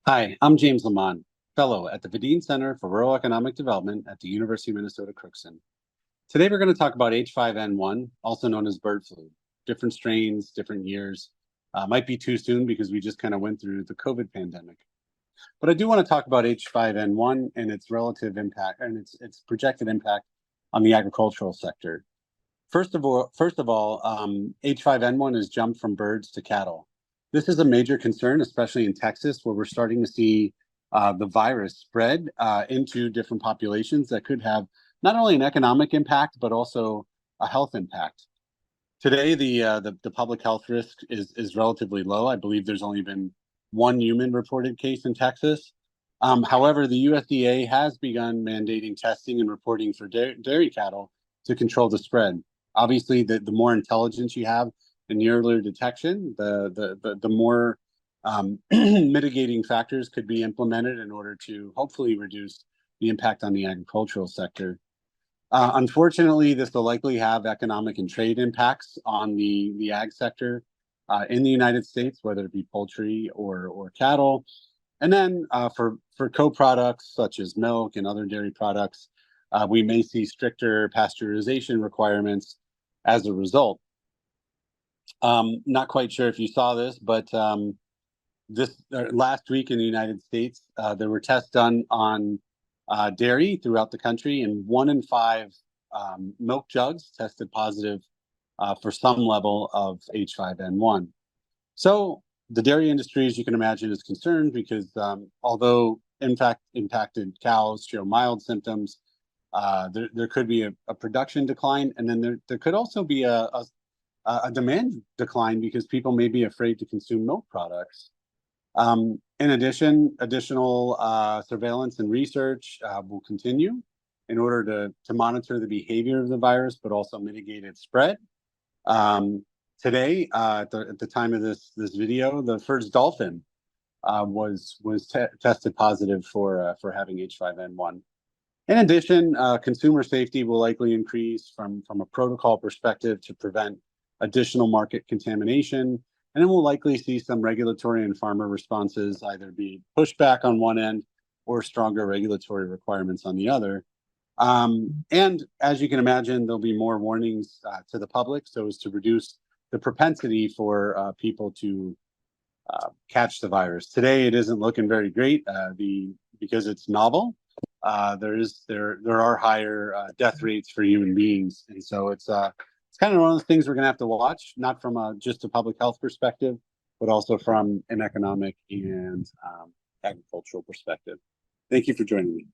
Hi, I'm James Lamont, Fellow at the Vidine Center for Rural Economic Development at the University of Minnesota Crookston. Today we're going to talk about H5N1, also known as bird flu. Different strains, different years. Might be too soon because we just kind of went through the COVID pandemic. But I do want to talk about H5N1 and its relative impact and its projected impact on the agricultural sector. First of all, H5N1 has jumped from birds to cattle. This is a major concern, especially in Texas, where we're starting to see the virus spread into different populations that could have not only an economic impact, but also a health impact. Today, the public health risk is relatively low. I believe there's only been one human reported case in Texas. However, the USDA has begun mandating testing and reporting for dairy cattle to control the spread. Obviously, the more intelligence you have in the earlier detection, the more mitigating factors could be implemented in order to hopefully reduce the impact on the agricultural sector. Unfortunately, this will likely have economic and trade impacts on the ag sector in the United States, whether it be poultry or cattle. And then for co-products such as milk and other dairy products, we may see stricter pasteurization requirements as a result. Not quite sure if you saw this, but this last week in the United States, there were tests done on dairy throughout the country, and 1 in 5 milk jugs tested positive for some level of H5N1. So the dairy industry, as you can imagine, is concerned because although in fact impacted cows show mild symptoms, there could be a production decline, and then there could also be a demand decline because people may be afraid to consume milk products. In addition, additional surveillance and research will continue in order to monitor the behavior of the virus, but also mitigate its spread. Today, at the time of this video, the first dolphin was tested positive for having H5N1. In addition, consumer safety will likely increase from a protocol perspective to prevent additional market contamination. And then we'll likely see some regulatory and farmer responses either be pushed back on one end or stronger regulatory requirements on the other. And as you can imagine, there'll be more warnings to the public so as to reduce the propensity for people to catch the virus. Today, it isn't looking very great because it's novel. There are higher death rates for human beings, and so it's kind of one of those things we're going to have to watch, not from just a public health perspective, but also from an economic and agricultural perspective. Thank you for joining me.